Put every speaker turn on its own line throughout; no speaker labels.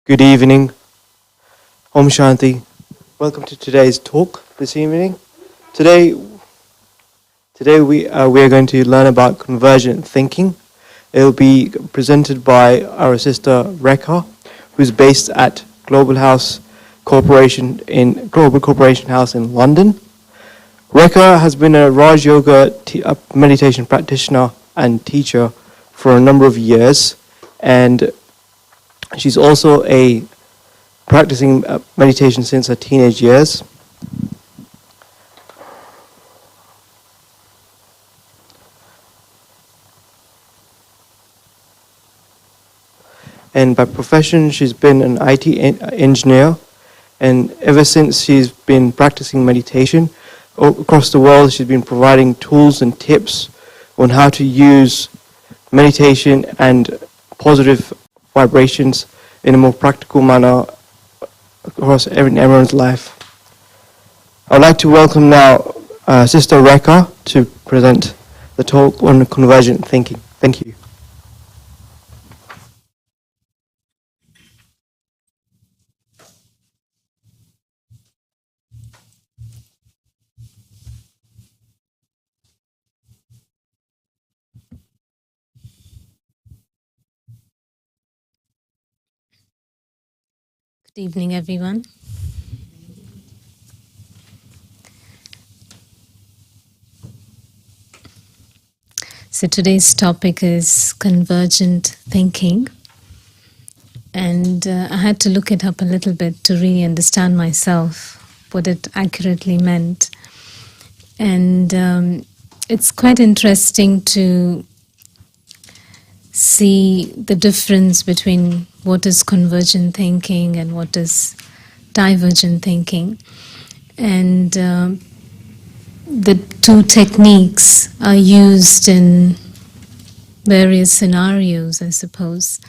Good evening, Om Shanti. Welcome to today's talk this evening. Today we are going to learn about convergent thinking. It will be presented by our sister Rekha, who's based at Global Corporation House in London. Rekha has been a Raj Yoga meditation practitioner and teacher for a number of years, and she's also a practicing meditation since her teenage years. And by profession, she's been an IT engineer, and ever since she's been practicing meditation across the world, she's been providing tools and tips on how to use meditation and positive vibrations in a more practical manner across everyone's life. I'd like to welcome now Sister Rekha to present the talk on convergent thinking. Thank you.
Good evening, everyone. So today's topic is convergent thinking. And I had to look it up a little bit to really understand myself, what it accurately meant. And it's quite interesting to see the difference between what is convergent thinking and what is divergent thinking. And the two techniques are used in various scenarios, I suppose.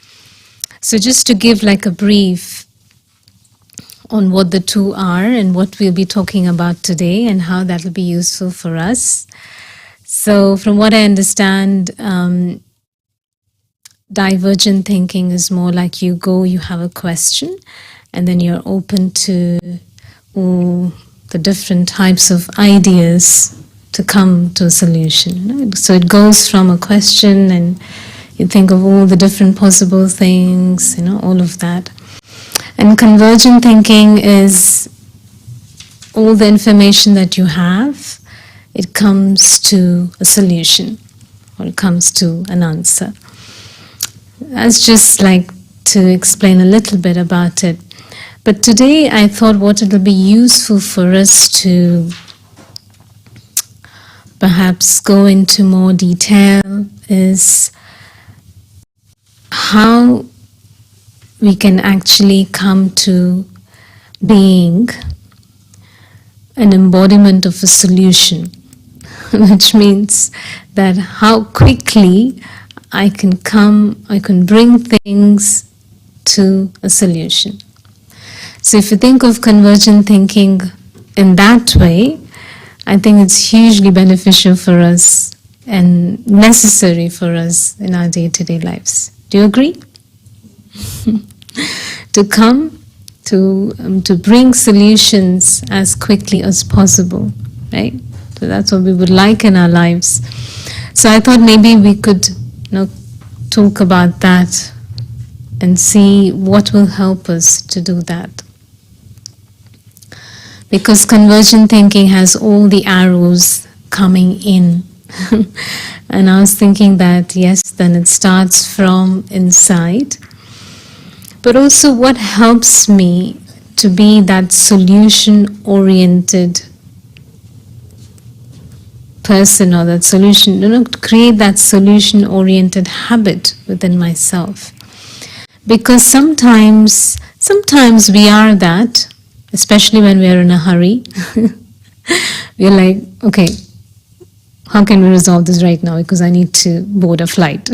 So just to give like a brief on what the two are and what we'll be talking about today and how that will be useful for us. So from what I understand, divergent thinking is more like you have a question, and then you're open to all the different types of ideas to come to a solution. So it goes from a question and you think of all the different possible things, all of that. And convergent thinking is all the information that you have, it comes to a solution or it comes to an answer. That's just like to explain a little bit about it. But today I thought what it will be useful for us to perhaps go into more detail is how we can actually come to being an embodiment of a solution, which means that how quickly I can bring things to a solution. So if you think of convergent thinking in that way, I think it's hugely beneficial for us and necessary for us in our day-to-day lives. Do you agree? To come to bring solutions as quickly as possible, right? So that's what we would like in our lives. So I thought maybe we could talk about that and see what will help us to do that. Because convergent thinking has all the arrows coming in. And I was thinking that, yes, then it starts from inside. But also what helps me to be that solution-oriented person or that solution, create that solution-oriented habit within myself. Because sometimes we are that, especially when we are in a hurry. We're like, okay, how can we resolve this right now? Because I need to board a flight.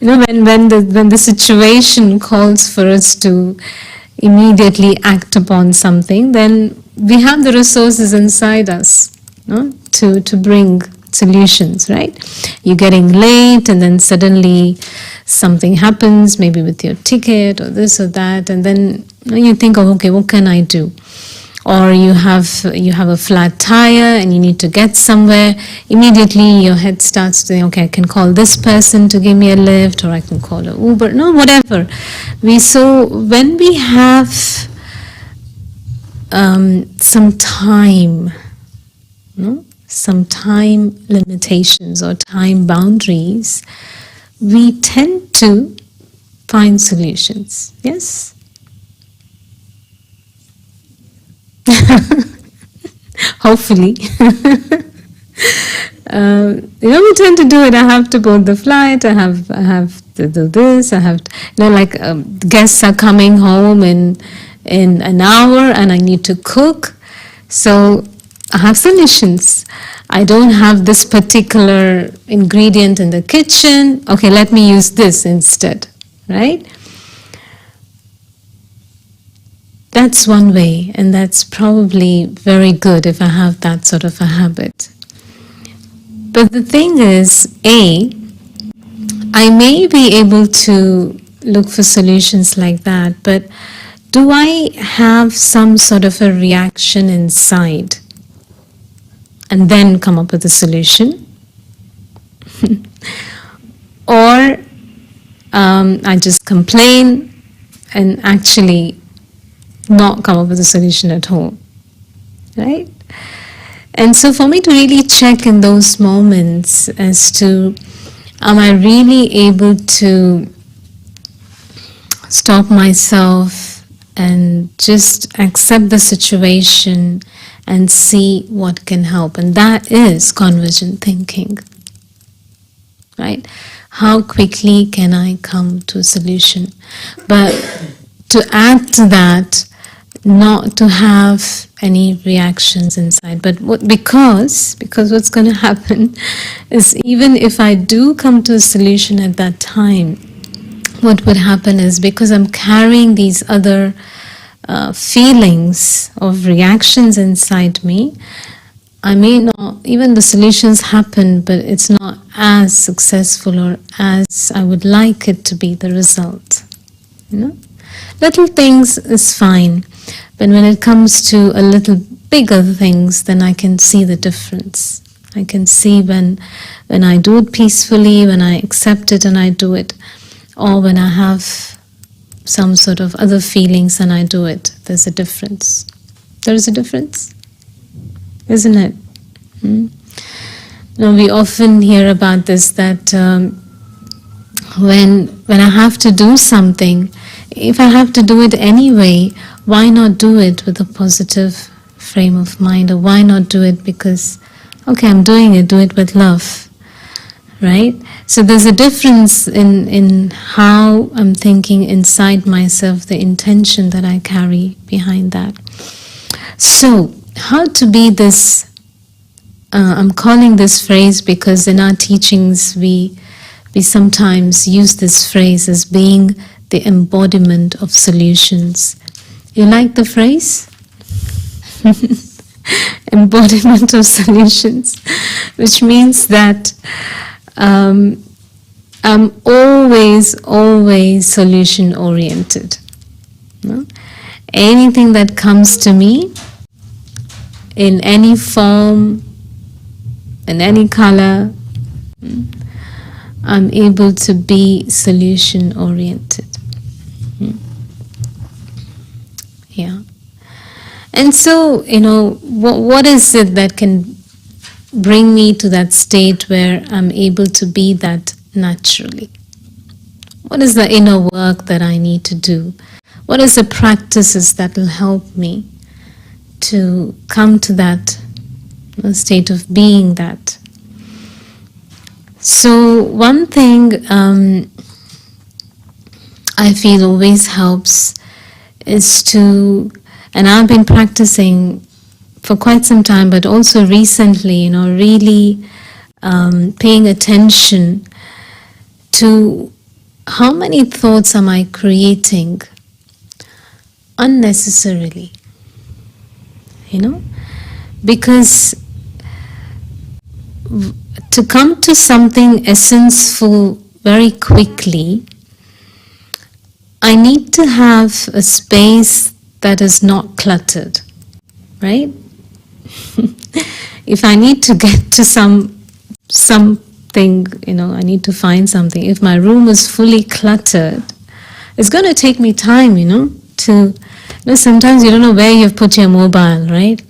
When the situation calls for us to immediately act upon something, then we have the resources inside us to bring solutions, right? You're getting late and then suddenly something happens, maybe with your ticket or this or that, and then you think, oh, okay, what can I do? Or you have a flat tire and you need to get somewhere. Immediately your head starts to think, okay, I can call this person to give me a lift, or I can call an Uber, no, whatever. When we have some time, some time limitations or time boundaries, we tend to find solutions. Yes? Hopefully. We tend to do it. I have to board the flight, I have to do this, I have to, guests are coming home in an hour and I need to cook. So I have solutions. I don't have this particular ingredient in the kitchen. Okay, let me use this instead, right? That's one way, and that's probably very good if I have that sort of a habit. But the thing is, I may be able to look for solutions like that, but do I have some sort of a reaction inside and then come up with a solution? Or I just complain and actually not come up with a solution at all, right? And so for me to really check in those moments as to, am I really able to stop myself and just accept the situation and see what can help? And that is convergent thinking, right? How quickly can I come to a solution? But to add to that, not to have any reactions inside, but because what's going to happen is, even if I do come to a solution at that time, what would happen is, because I'm carrying these other feelings of reactions inside me, I may not, even the solutions happen, but it's not as successful or as I would like it to be, the result. Little things is fine, but when it comes to a little bigger things, then I can see the difference. I can see when I do it peacefully, when I accept it and I do it, or when I have some sort of other feelings and I do it. There's a difference. There is a difference, isn't it? Now we often hear about this, that when I have to do something, if I have to do it anyway, why not do it with a positive frame of mind? Or why not do it because, okay, I'm doing it, do it with love, right? So there's a difference in how I'm thinking inside myself, the intention that I carry behind that. So, how to be this, I'm calling this phrase because in our teachings we sometimes use this phrase as being the embodiment of solutions. You like the phrase? Embodiment of solutions, which means that I'm always solution oriented. Anything that comes to me in any form, in any color, I'm able to be solution oriented. Yeah. And so, what is it that can bring me to that state where I'm able to be that naturally? What is the inner work that I need to do? What is the practices that will help me to come to that state of being that? So one thing I feel always helps is to, and I've been practicing for quite some time, but also recently, really paying attention to how many thoughts am I creating unnecessarily, because to come to something essential very quickly, I need to have a space that is not cluttered, right? If I need to get to something, I need to find something. If my room is fully cluttered, it's going to take me time, sometimes you don't know where you've put your mobile, right?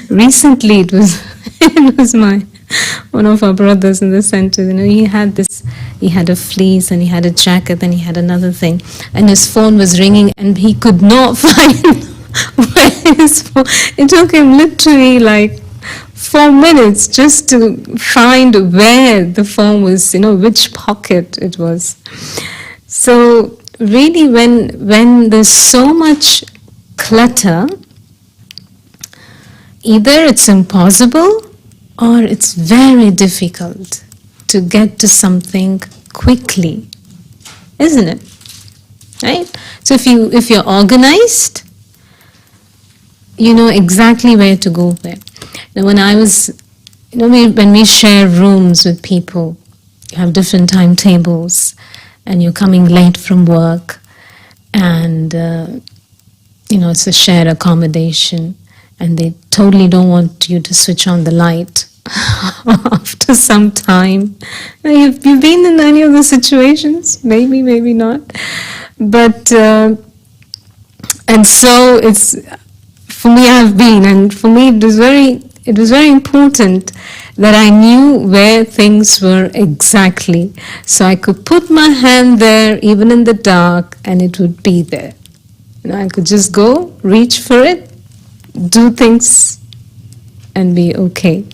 Recently it was one of our brothers in the center, he had a fleece and he had a jacket and he had another thing, and his phone was ringing and he could not find where his phone. It took him literally like 4 minutes just to find where the phone was, which pocket it was. So really, when there's so much clutter, either it's impossible or it's very difficult to get to something quickly, isn't it? Right? So if you're organized, you know exactly where to go there. When we share rooms with people, you have different timetables, and you're coming late from work, and it's a shared accommodation, and they totally don't want you to switch on the light after some time. You've been in any of the situations? Maybe, maybe not. But and so it's, for me, I've been, and for me it was very important that I knew where things were exactly, so I could put my hand there even in the dark and it would be there. I could just go, reach for it, do things and be okay.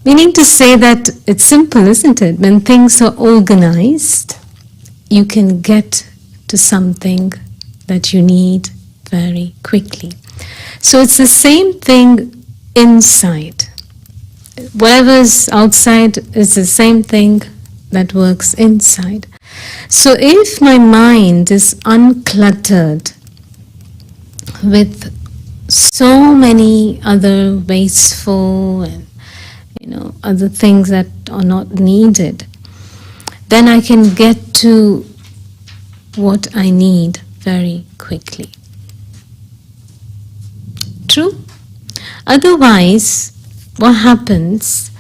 Meaning to say that it's simple, isn't it? When things are organized, you can get to something that you need very quickly. So it's the same thing inside. Whatever's outside is the same thing that works inside. So if my mind is uncluttered with so many other wasteful and other things that are not needed, then I can get to what I need very quickly. True? Otherwise, what happens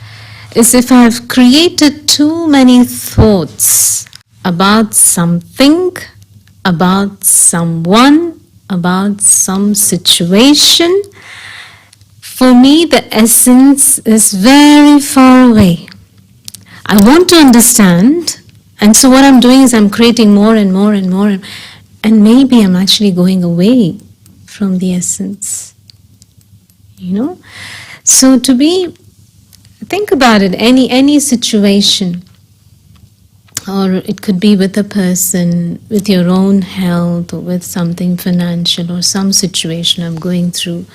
is, if I've created too many thoughts about something, about someone, about some situation, for me the essence is very far away. I want to understand, and so what I'm doing is I'm creating more and more and more, and maybe I'm actually going away from the essence. So think about it, any situation, or it could be with a person, with your own health, or with something financial, or some situation I'm going through.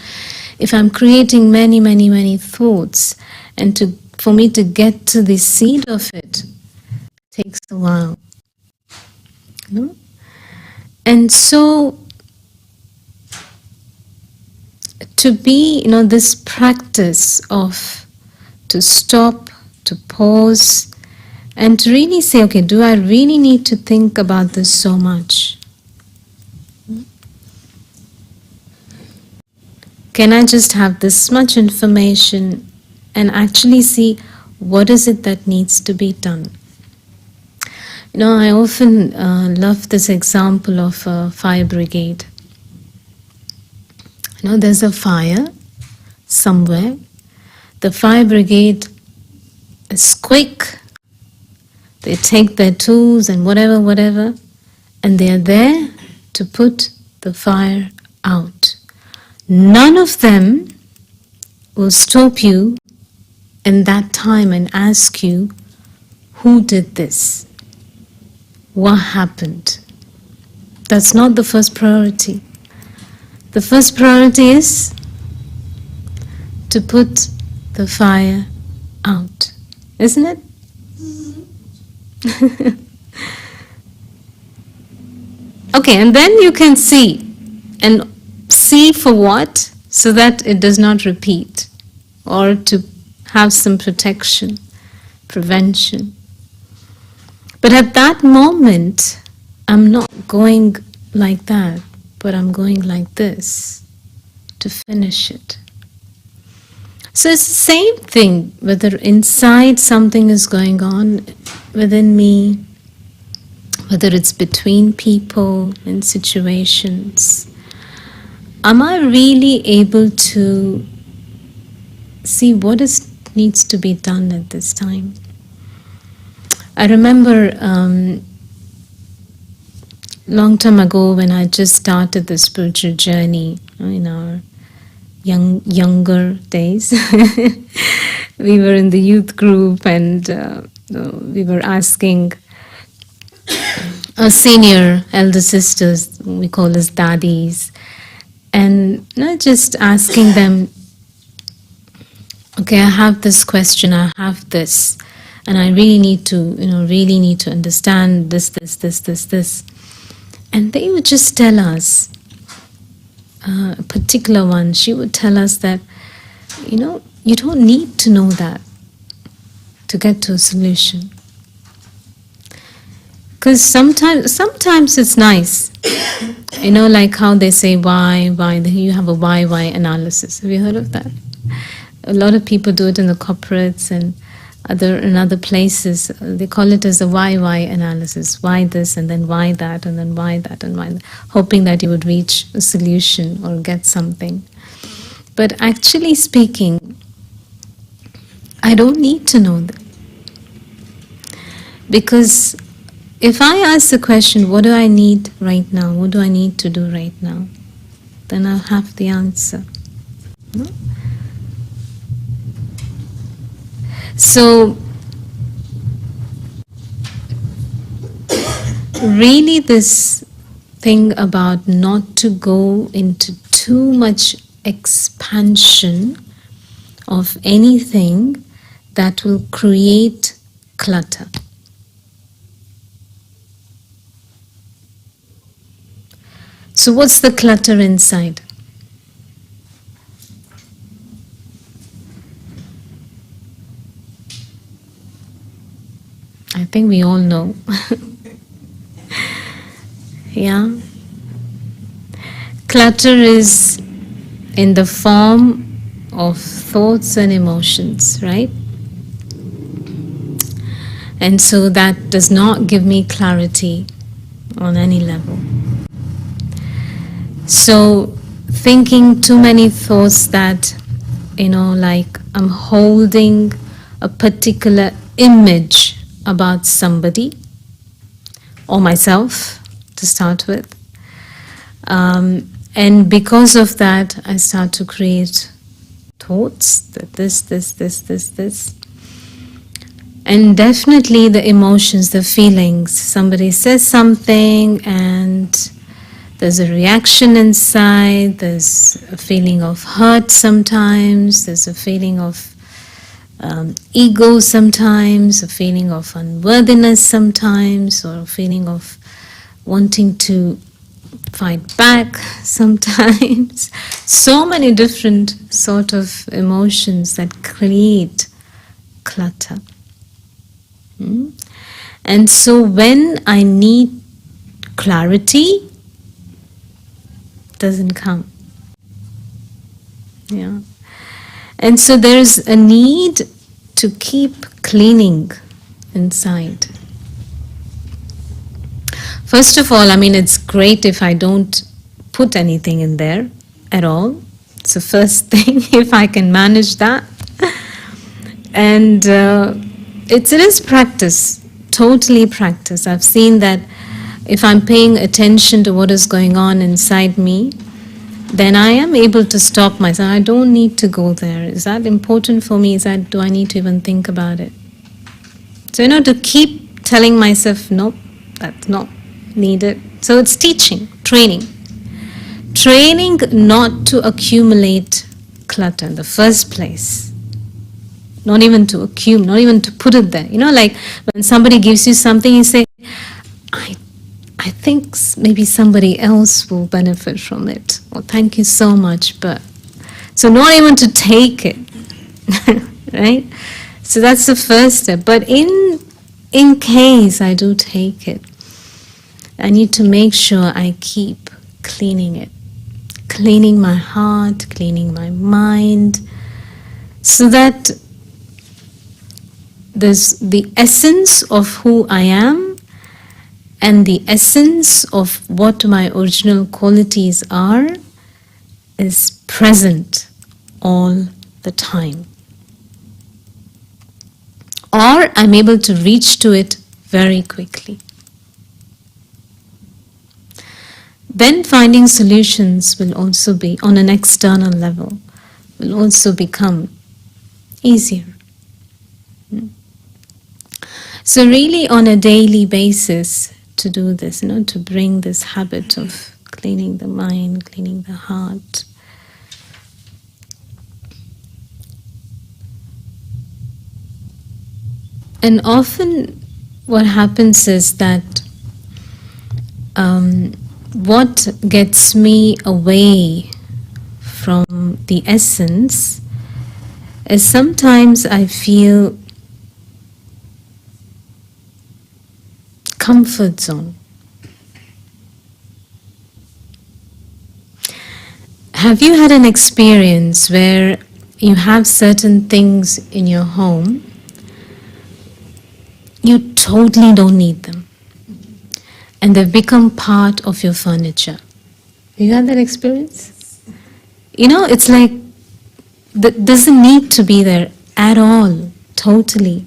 If I'm creating many, many, many thoughts, and for me to get to the seed of it takes a while. And so to be, this practice of to stop, to pause, and to really say, okay, do I really need to think about this so much? Can I just have this much information and actually see what is it that needs to be done? I often love this example of a fire brigade. There's a fire somewhere. The fire brigade is quick. They take their tools and whatever, and they are there to put the fire out. None of them will stop you in that time and ask you, who did this? What happened? That's not the first priority. The first priority is to put the fire out, isn't it? Okay, and then you can see for what? So that it does not repeat, or to have some protection. prevention. But at that moment, I'm not going like that, but I'm going like this to finish it. So it's the same thing, whether inside something is going on within me, whether it's between people, in situations. Am I really able to see what needs to be done at this time? I remember long time ago when I just started the spiritual journey in our younger days. We were in the youth group and we were asking our senior elder sisters, we call us daddies, and just asking them, okay, I have this question, I have this, and I really need to understand this. And they would just tell us, a particular one, she would tell us that, you don't need to know that to get to a solution. Because sometimes it's nice, like how they say why, you have a why analysis. Have you heard of that? A lot of people do it in the corporates and in other places. They call it as a why analysis. Why this, and then why that, and then why that, and why that, hoping that you would reach a solution or get something. But actually speaking, I don't need to know that. Because if I ask the question, what do I need right now? What do I need to do right now? Then I'll have the answer. No? So, really this thing about not to go into too much expansion of anything that will create clutter. So what's the clutter inside? I think we all know. Yeah. Clutter is in the form of thoughts and emotions, right? And so that does not give me clarity on any level. So thinking too many thoughts that, like I'm holding a particular image about somebody or myself to start with. And because of that, I start to create thoughts that this. And definitely the emotions, the feelings. Somebody says something and there's a reaction inside, there's a feeling of hurt sometimes, there's a feeling of ego sometimes, a feeling of unworthiness sometimes, or a feeling of wanting to fight back sometimes. So many different sort of emotions that create clutter. And so when I need clarity, doesn't come. Yeah. And so there's a need to keep cleaning inside. First of all, it's great if I don't put anything in there at all. It's the first thing, if I can manage that. And it is practice, totally practice. I've seen that if I'm paying attention to what is going on inside me, then I am able to stop myself. I don't need to go there. Is that important for me? Do I need to even think about it? So, to keep telling myself, nope, that's not needed. So it's teaching, training. Training not to accumulate clutter in the first place. Not even to accumulate, not even to put it there. Like when somebody gives you something, you say, I think maybe somebody else will benefit from it. Well, thank you so much, but... So not even to take it, right? So that's the first step. But in case I do take it, I need to make sure I keep cleaning it. Cleaning my heart, cleaning my mind, so that there's the essence of who I am and the essence of what my original qualities are is present all the time. Or I'm able to reach to it very quickly. Then finding solutions will also be, on an external level, will also become easier. So really on a daily basis to do this, to bring this habit of cleaning the mind, cleaning the heart. And often what happens is that what gets me away from the essence is sometimes I feel comfort zone. Have you had an experience where you have certain things in your home, you totally don't need them, and they've become part of your furniture? Have you had that experience? It's like that doesn't need to be there at all, totally.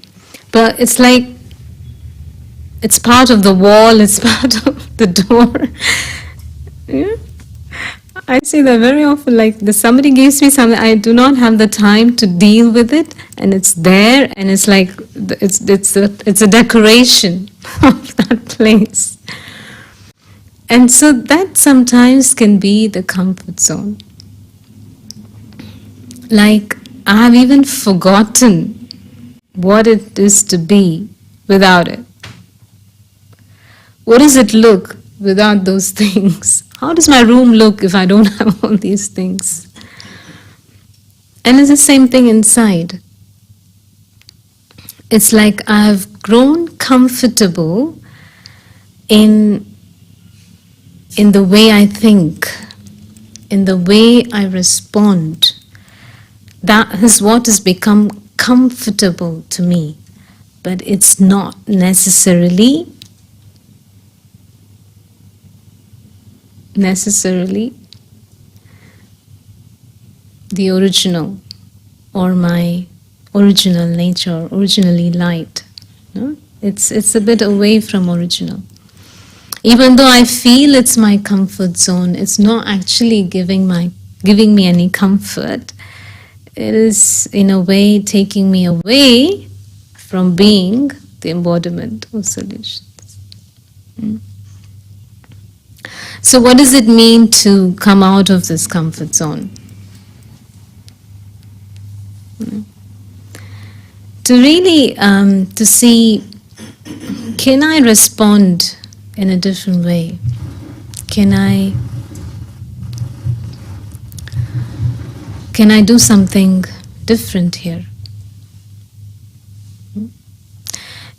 But it's like it's part of the wall, it's part of the door. Yeah? I see that very often, like somebody gives me something, I do not have the time to deal with it, and it's there, and it's like it's a decoration of that place. And so that sometimes can be the comfort zone. Like I have even forgotten what it is to be without it. What does it look without those things? How does my room look if I don't have all these things? And it's the same thing inside. It's like I've grown comfortable in the way I think, in the way I respond. That is what has become comfortable to me. But it's not necessarily the original or my original nature, originally light. No? It's a bit away from original. Even though I feel it's my comfort zone, it's not actually giving me any comfort. It is in a way taking me away from being the embodiment of solutions. So what does it mean to come out of this comfort zone? To really, to see, can I respond in a different way? Can I do something different here?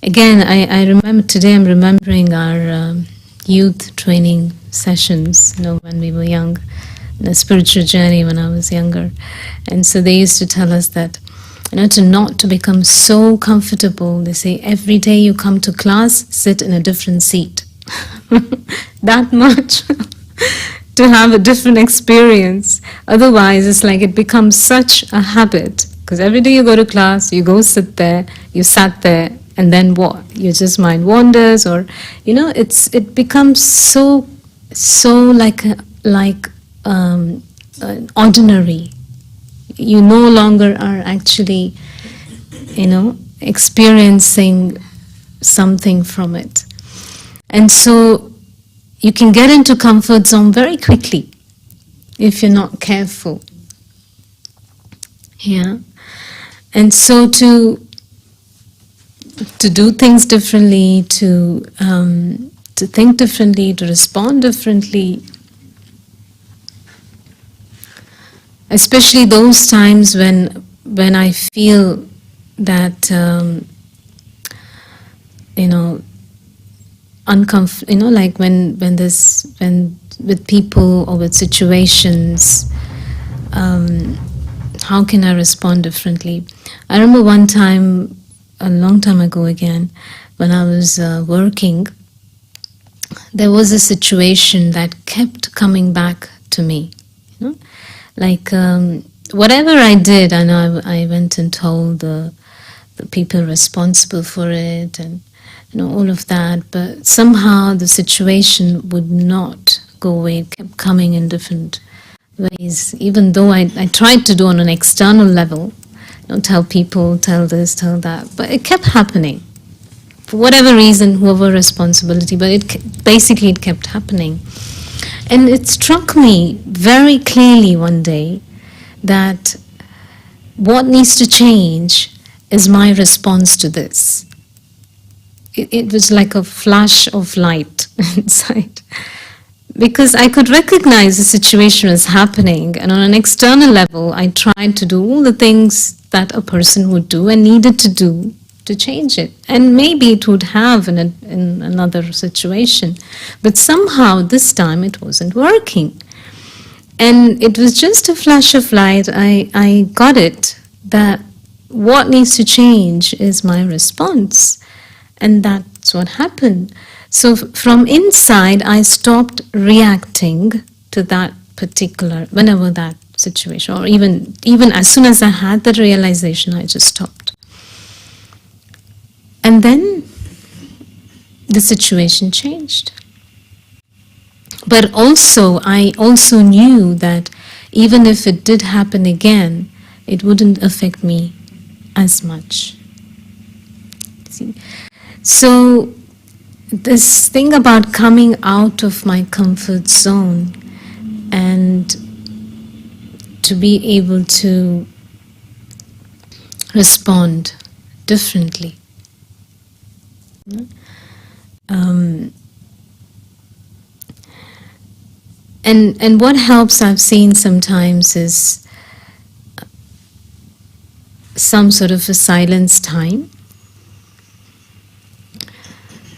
Again, I remember today, I'm remembering our youth training sessions, when we were young, in a spiritual journey when I was younger. And so they used to tell us that, to become so comfortable, they say every day you come to class, sit in a different seat. That much to have a different experience. Otherwise, it's like it becomes such a habit. Because every day you go to class, you go sit there, you sat there, and then what? Your just mind wanders, or it becomes so like ordinary. You no longer are actually, experiencing something from it. And so you can get into comfort zone very quickly if you're not careful. Yeah. And so to do things differently, to think differently, to respond differently, especially those times when I feel that you know, like when with people or with situations, how can I respond differently? I remember one time, a long time ago again, when I was working, there was a situation that kept coming back to me. You know, like whatever I did, I know I went and told the people responsible for it, and all of that, but somehow the situation would not go away. It kept coming in different ways, even though I tried to do on an external level, tell people, tell this, tell that, but it kept happening. For whatever reason, whoever responsibility, but it kept happening. And it struck me very clearly one day that what needs to change is my response to this. It was like a flash of light inside, because I could recognize the situation was happening, and on an external level I tried to do all the things that a person would do and needed to do to change it, and maybe it would have in another situation, but somehow this time it wasn't working. And it was just a flash of light. I got it, that what needs to change is my response. And that's what happened. So from inside, I stopped reacting to that particular, whenever that situation, or even as soon as I had that realization, I just stopped. And then the situation changed. But also, I also knew that even if it did happen again, it wouldn't affect me as much. See? So this thing about coming out of my comfort zone and to be able to respond differently. And what helps, I've seen sometimes, is some sort of a silence time.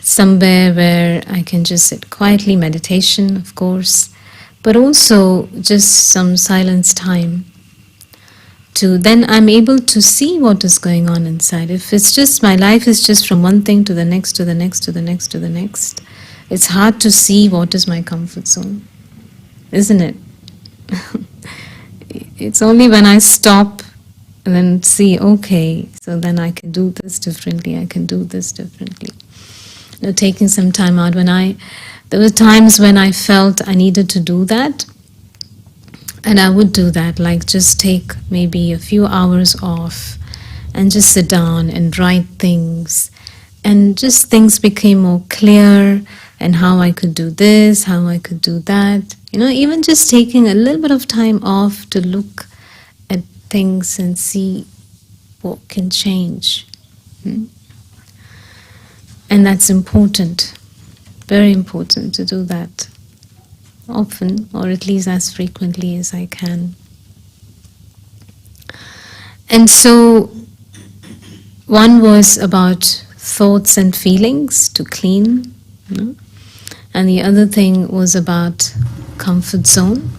Somewhere where I can just sit quietly, meditation, of course, but also just some silence time. Then I'm able to see what is going on inside. If it's just, my life is just from one thing to the next, to the next, to the next, to the next, it's hard to see what is my comfort zone, isn't it? It's only when I stop and then see, okay, so then I can do this differently, I can do this differently. Taking some time out. There were times when I felt I needed to do that, and I would do that, like just take maybe a few hours off and just sit down and write things, and just things became more clear, and how I could do this, how I could do that. Even just taking a little bit of time off to look at things and see what can change. And that's important, very important to do that often, or at least as frequently as I can. And so one was about thoughts and feelings to clean, and the other thing was about comfort zone,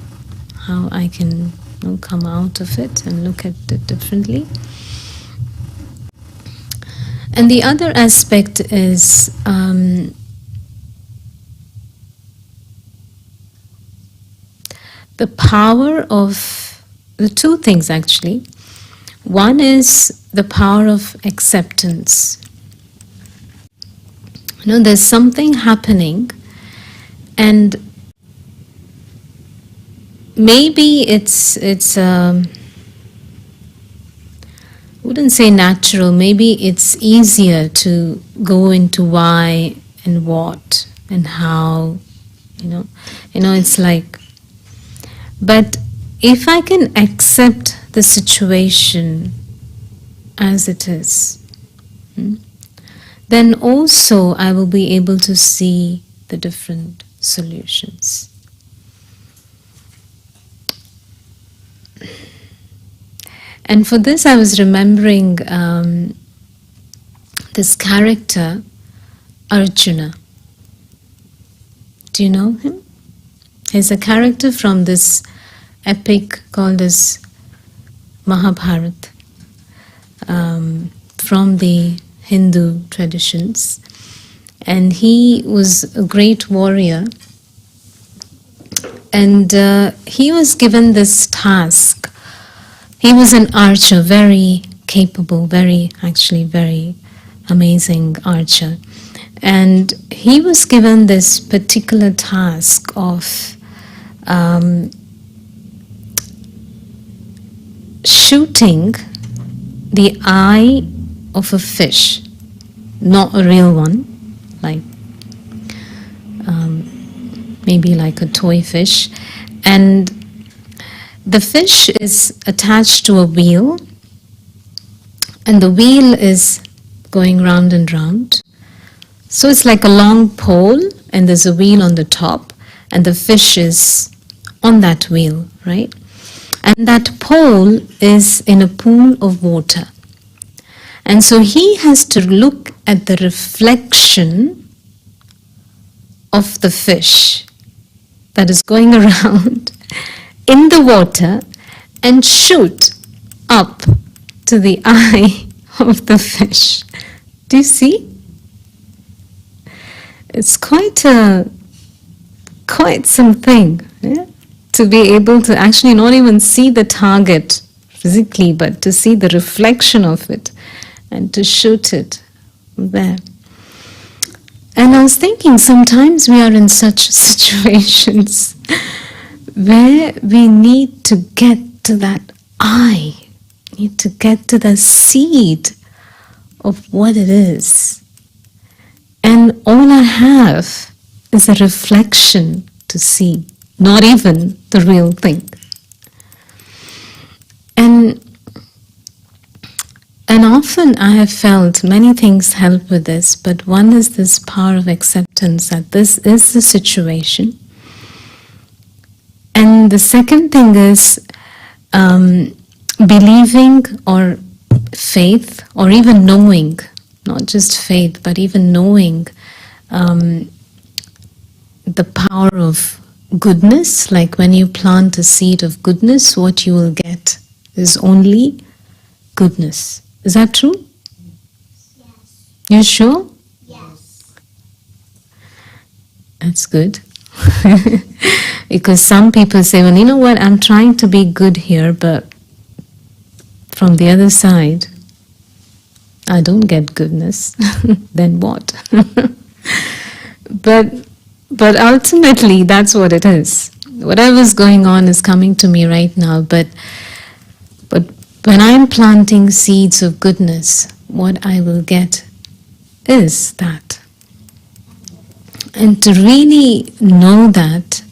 how I can come out of it and look at it differently. And the other aspect is the power of the two things, actually. One is the power of acceptance. There's something happening, and maybe it's wouldn't say natural, maybe it's easier to go into why and what and how, it's like, but if I can accept the situation as it is, then also I will be able to see the different solutions. And for this, I was remembering this character, Arjuna. Do you know him? He's a character from this epic called as Mahabharata, from the Hindu traditions. And he was a great warrior. And he was given this task. He was an archer, very capable, very amazing archer. And he was given this particular task of shooting the eye of a fish, not a real one, like maybe like a toy fish. And the fish is attached to a wheel, and the wheel is going round and round. So it's like a long pole, and there's a wheel on the top, and the fish is on that wheel, right? And that pole is in a pool of water. And so he has to look at the reflection of the fish that is going around in the water and shoot up to the eye of the fish. Do you see? It's quite something, yeah? To be able to actually not even see the target physically, but to see the reflection of it and to shoot it there. And I was thinking, sometimes we are in such situations where we need to get to that eye, need to get to the seed of what it is. And all I have is a reflection to see, not even the real thing. And often I have felt many things help with this, but one is this power of acceptance that this is the situation. And the second thing is believing or faith, or even knowing, not just faith, but even knowing the power of goodness. Like when you plant a seed of goodness, what you will get is only goodness. Is that true?
Yes.
You sure?
Yes.
That's good. Because some people say, well, you know what, I'm trying to be good here, but from the other side, I don't get goodness. Then what? But ultimately, that's what it is. Whatever's going on is coming to me right now, but when I'm planting seeds of goodness, what I will get is that. And to really know that,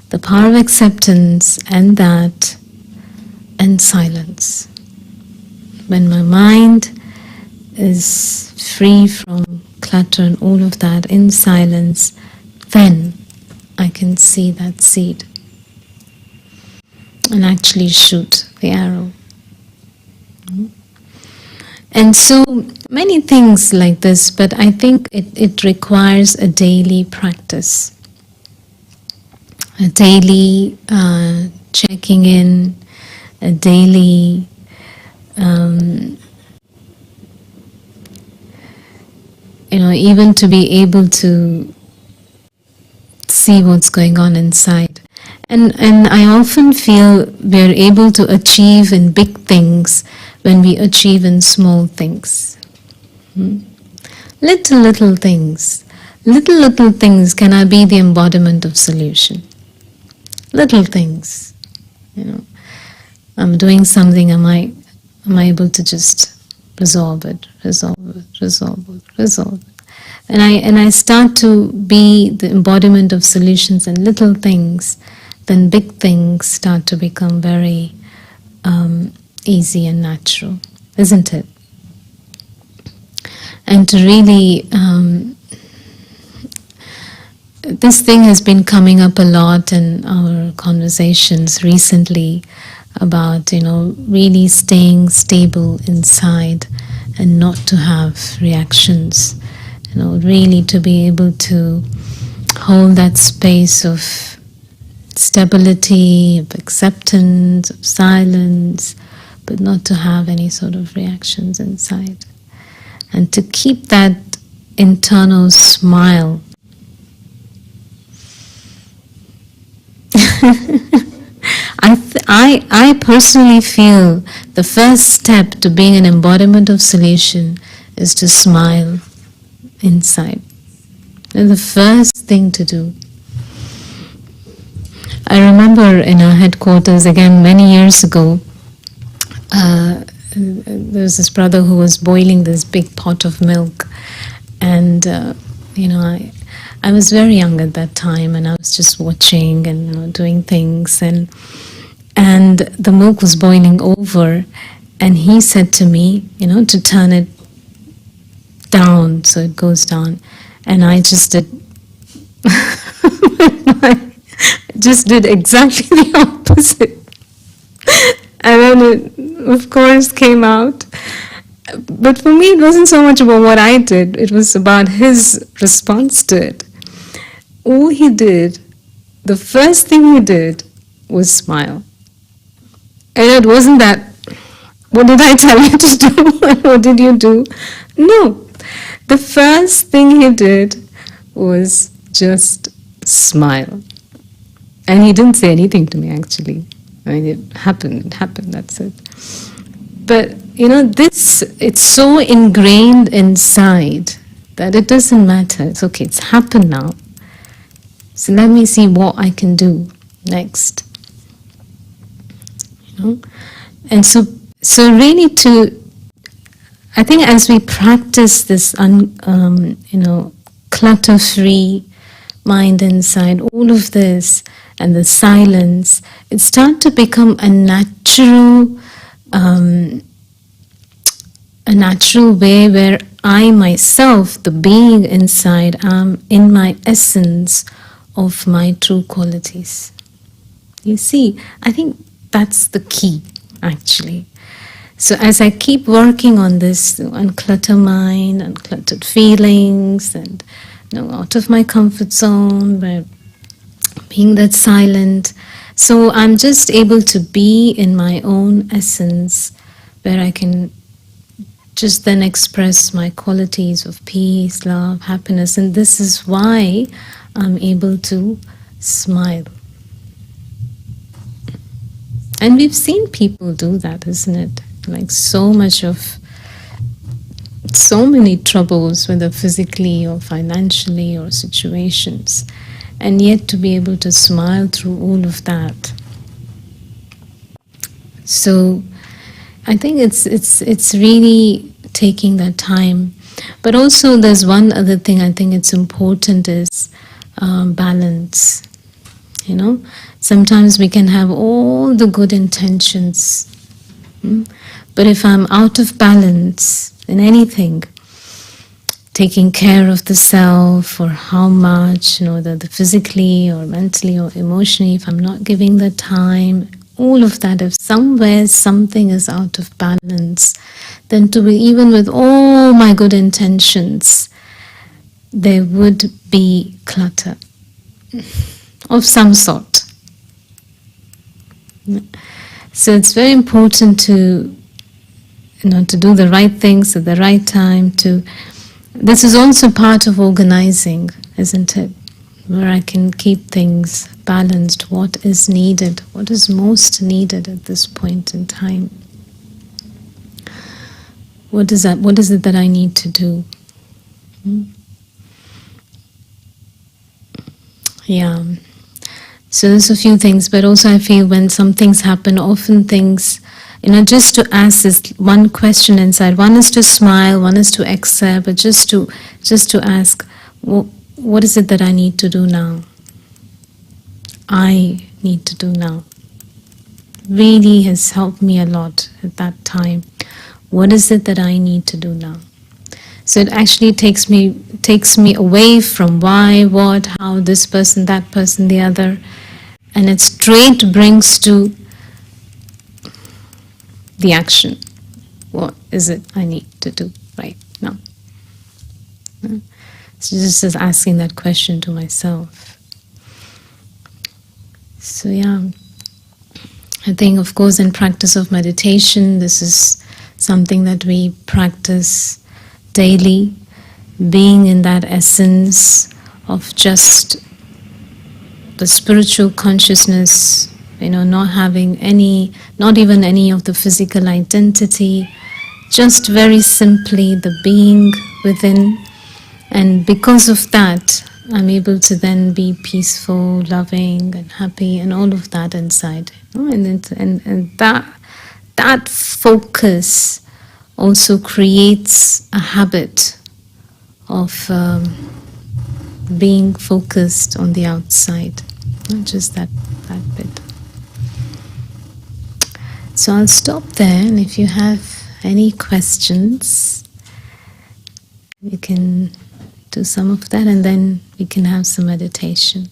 the power of acceptance and that, and silence. When my mind is free from clutter and all of that, in silence, then I can see that seed and actually shoot the arrow. And so many things like this, but I think it requires a daily practice, a daily checking in, a daily even to be able to see what's going on inside. And I often feel we're able to achieve in big things when we achieve in small things. Little things. Little things can be the embodiment of solution. Little things. I'm doing something, am I able to just resolve it. And I start to be the embodiment of solutions in little things, then big things start to become very easy and natural, isn't it? And to really, this thing has been coming up a lot in our conversations recently, about, really staying stable inside and not to have reactions, really to be able to hold that space of stability, of acceptance, of silence, but not to have any sort of reactions inside. And to keep that internal smile. I personally feel the first step to being an embodiment of solution is to smile inside. And the first thing to do. I remember in our headquarters, again many years ago, there was this brother who was boiling this big pot of milk, and I was very young at that time, and I was just watching and doing things, and the milk was boiling over, and he said to me, to turn it down so it goes down, and I just did. Just did exactly the opposite. And then it, of course, came out. But for me, it wasn't so much about what I did. It was about his response to it. All he did, the first thing he did, was smile. And it wasn't that, what did I tell you to do? What did you do? No. The first thing he did was just smile. And he didn't say anything to me, actually. I mean, it happened, that's it. But, it's so ingrained inside that it doesn't matter. It's okay, it's happened now. So let me see what I can do next. And so really I think as we practice this, clutter-free mind inside, all of this, and the silence, it starts to become a natural way where I myself, the being inside, am in my essence of my true qualities. You see, I think that's the key, actually. So as I keep working on this, unclutter mind, uncluttered feelings, and out of my comfort zone, where being that silent, so I'm just able to be in my own essence, where I can just then express my qualities of peace, love, happiness, and this is why I'm able to smile. And we've seen people do that, isn't it? Like so many troubles, whether physically or financially or situations, and yet to be able to smile through all of that. So I think it's really taking that time. But also there's one other thing I think it's important is balance. Sometimes we can have all the good intentions, but if I'm out of balance in anything, taking care of the self or how much, the physically or mentally or emotionally, if I'm not giving the time, all of that, if somewhere something is out of balance, then to be, even with all my good intentions, there would be clutter of some sort. So it's very important to do the right things at the right time. This is also part of organizing, isn't it? Where I can keep things balanced, what is needed, what is most needed at this point in time. What is it that I need to do? Yeah. So there's a few things, but also I feel when some things happen, often things, just to ask this one question inside. One is to smile, one is to accept, but just to ask, what is it that I need to do now? I need to do now. Really has helped me a lot at that time. What is it that I need to do now? So it actually takes me away from why, what, how, this person, that person, the other, and it straight brings to the action. What is it I need to do right now? So just asking that question to myself. So yeah, I think of course in practice of meditation, this is something that we practice daily, being in that essence of just the spiritual consciousness, not having any, not even any of the physical identity, just very simply the being within. And because of that, I'm able to then be peaceful, loving, and happy, and all of that inside. And that focus also creates a habit of being focused on the outside, not just that bit. So I'll stop there, and if you have any questions, you can do some of that, and then we can have some meditation.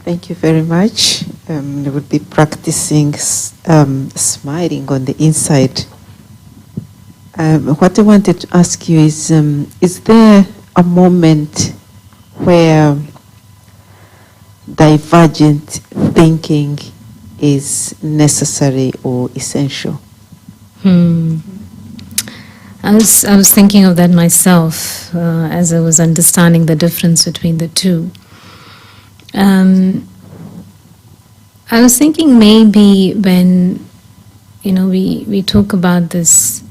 Thank you very much. We will be practicing smiling on the inside. What I wanted to ask you is there a moment where divergent thinking is necessary or essential?
I was thinking of that myself as I was understanding the difference between the two. I was thinking maybe when we talk about this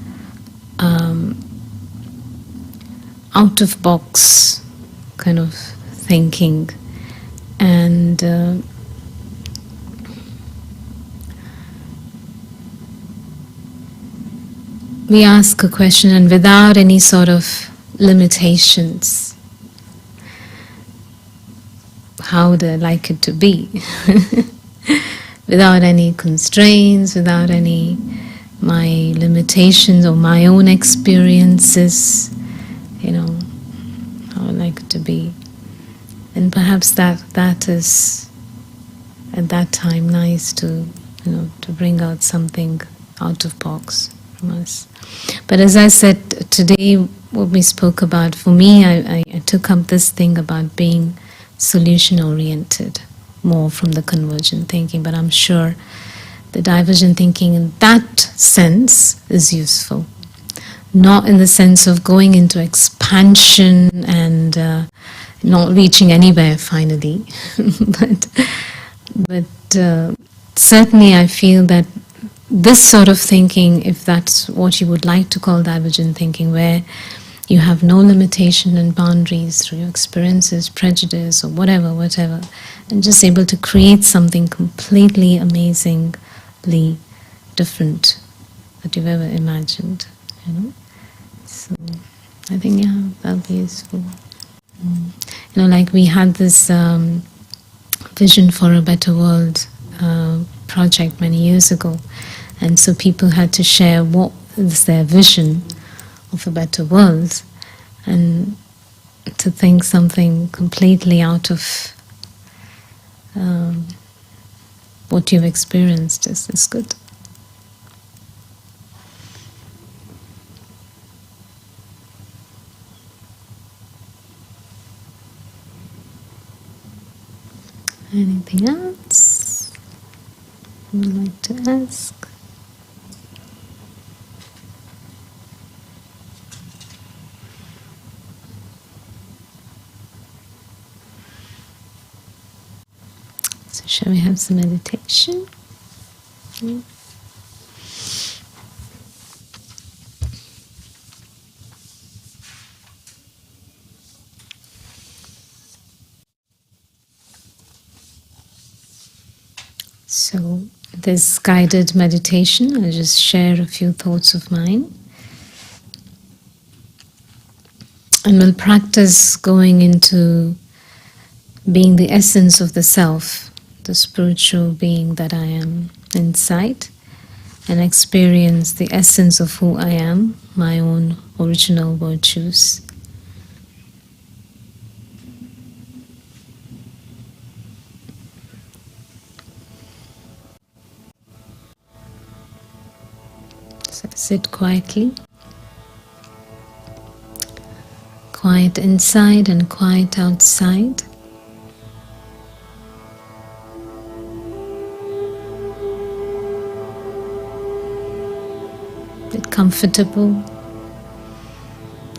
out of box kind of thinking, and we ask a question and without any sort of limitations, how would I like it to be? Without any constraints, without any my limitations or my own experiences, how I like it to be. And perhaps that is at that time nice to bring out something out of box from us. But as I said today, what we spoke about, for me, I took up this thing about being solution-oriented, more from the convergent thinking, but I'm sure the divergent thinking in that sense is useful. Not in the sense of going into expansion and not reaching anywhere finally, but certainly I feel that this sort of thinking, if that's what you would like to call divergent thinking, where you have no limitation and boundaries through your experiences, prejudice, or whatever, and just able to create something completely amazingly different that you've ever imagined, So I think, that'll be useful. Like we had this Vision for a Better World project many years ago, and so people had to share what is their vision of a better world, and to think something completely out of what you've experienced is good. Anything else you would like to ask? So shall we have some meditation? So this guided meditation, I'll just share a few thoughts of mine. And we'll practice going into being the essence of the self, the spiritual being that I am inside, and experience the essence of who I am, my own original virtues. So sit quietly, quiet inside and quiet outside. Get comfortable.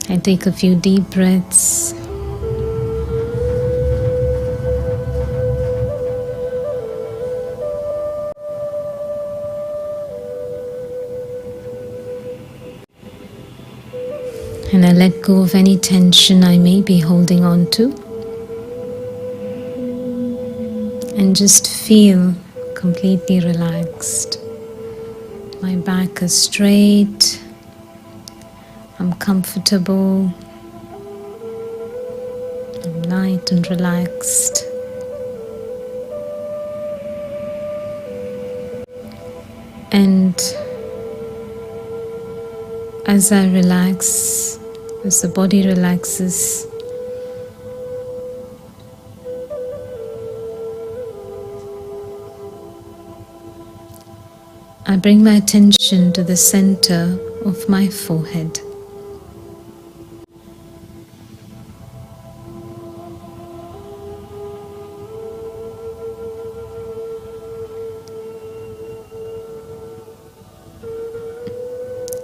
I take a few deep breaths. And I let go of any tension I may be holding on to. And just feel completely relaxed. My back is straight. I'm comfortable. I'm light and relaxed. And as I relax, as the body relaxes, I bring my attention to the center of my forehead.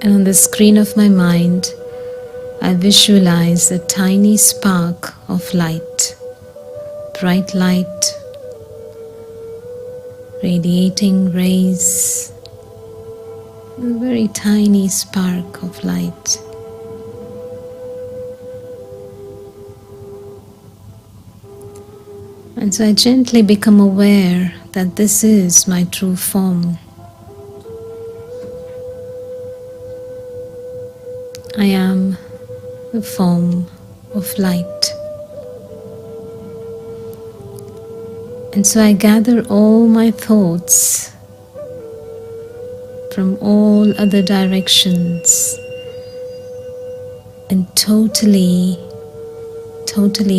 And on the screen of my mind, I visualize a tiny spark of light, bright light, radiating rays, a very tiny spark of light. And so I gently become aware that this is my true form. I am the form of light. And so I gather all my thoughts from all other directions and totally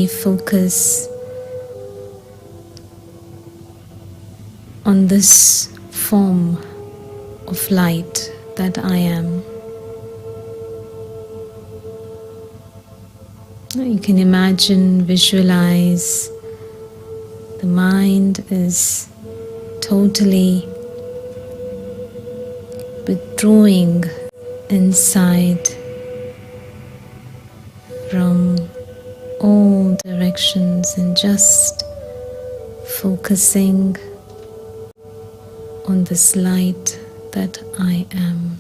focus on this form of light that I am. You can imagine, visualize, the mind is totally withdrawing inside from all directions and just focusing on this light that I am.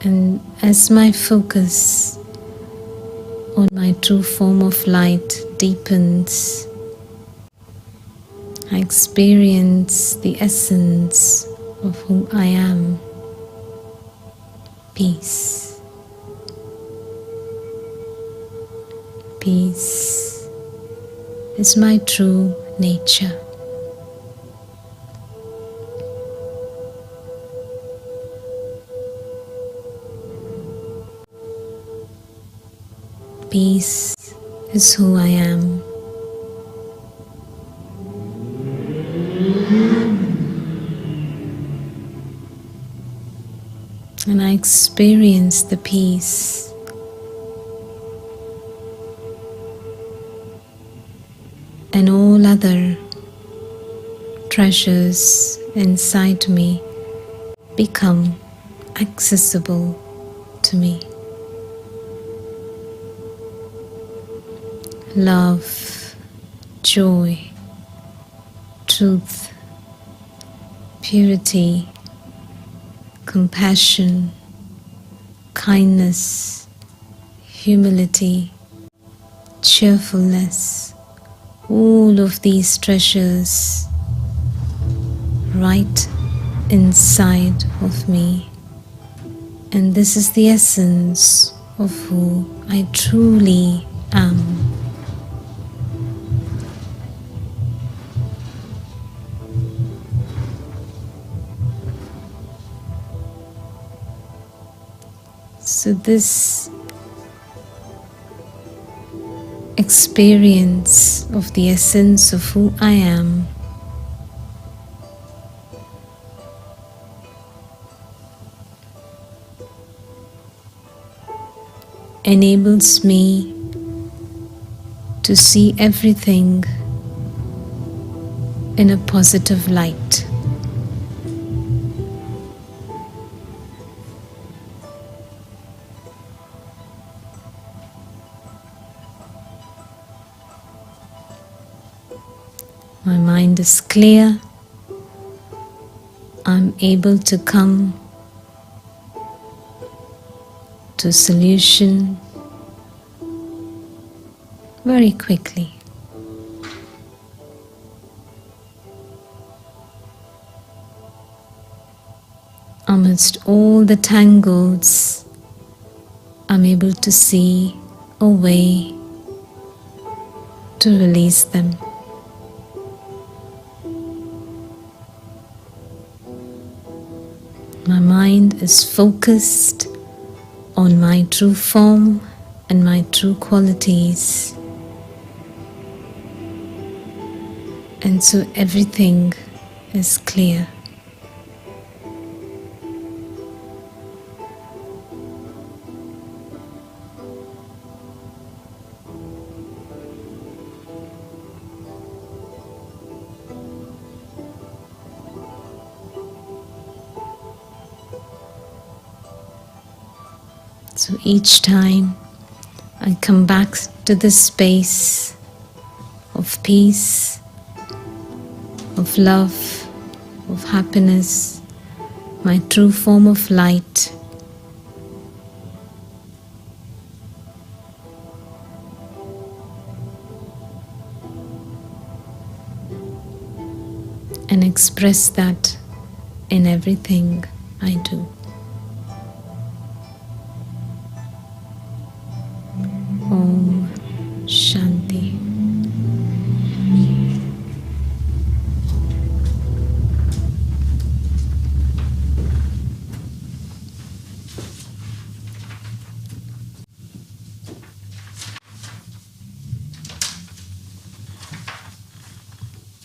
And as my focus on my true form of light deepens, I experience the essence of who I am, peace. Peace is my true nature. Peace is who I am. And I experience the peace. And all other treasures inside me become accessible to me. Love, joy, truth, purity, compassion, kindness, humility, cheerfulness, all of these treasures right inside of me. And this is the essence of who I truly am. So this experience of the essence of who I am enables me to see everything in a positive light. My mind is clear. I'm able to come to a solution very quickly. Amidst all the tangles, I'm able to see a way to release them. My mind is focused on my true form and my true qualities. And so everything is clear. So each time I come back to this space of peace, of love, of happiness, my true form of light, and express that in everything I do. Om Shanti.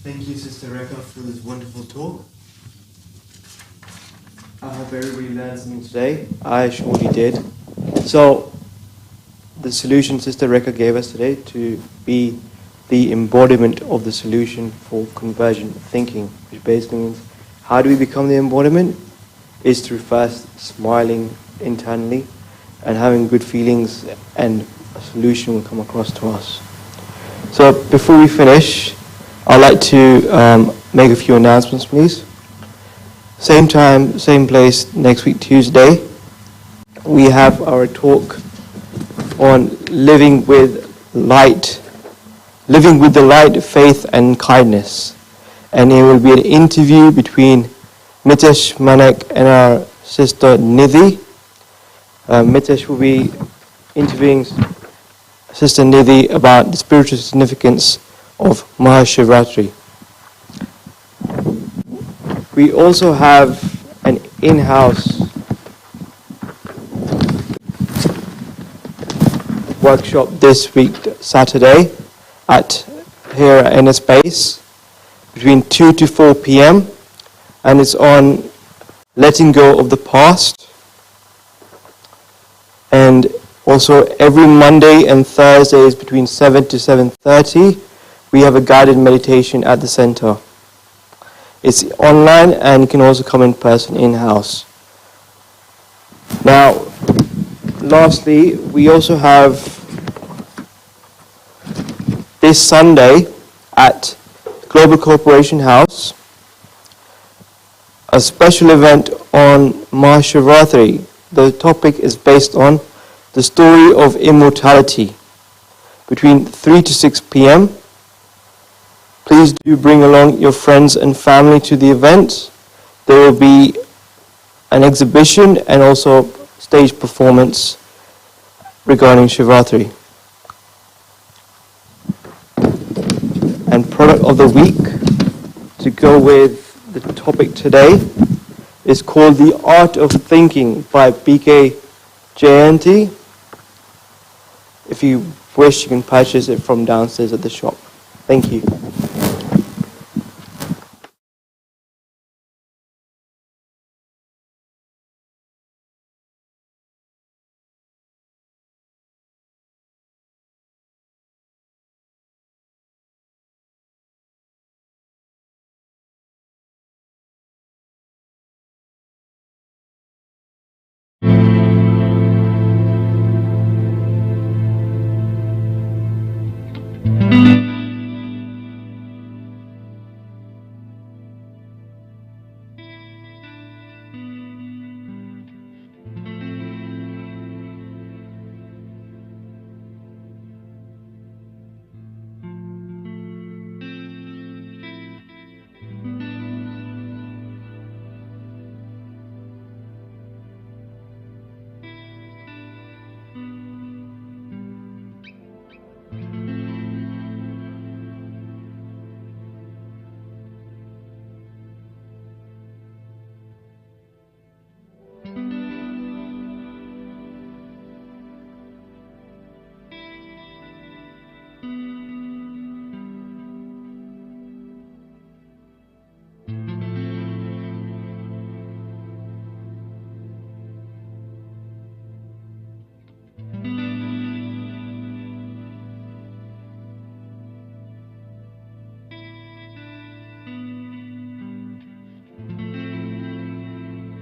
Thank you, Sister Rekha, for this wonderful talk. I hope everybody learned something today. I surely did. So, the solution Sister Rekha gave us today to be the embodiment of the solution for convergent thinking, which basically means how do we become the embodiment? Is through first smiling internally and having good feelings, and a solution will come across to us. So before we finish, I'd like to make a few announcements, please. Same time, same place, next week, Tuesday. We have our talk on living with the light, faith and kindness. And it will be an interview between Mitesh Manek and our sister Nidhi. Mitesh will be interviewing Sister Nidhi about the spiritual significance of Mahashivratri. We also have an in-house workshop this week, Saturday, here in a space between 2 to 4 p.m. and it's on letting go of the past. And also every Monday and Thursdays between 7 to 7:30, we have a guided meditation at the center. It's online and you can also come in person in-house. Now, lastly, we also have this Sunday at Global Corporation House a special event on Mahashivratri. The topic is based on the story of immortality between 3 to 6 p.m. Please do bring along your friends and family to the event. there will be an exhibition and also stage performance regarding Shivaratri. And product of the week, to go with the topic today, is called The Art of Thinking by BK Jayanti. If you wish, you can purchase it from downstairs at the shop. Thank you.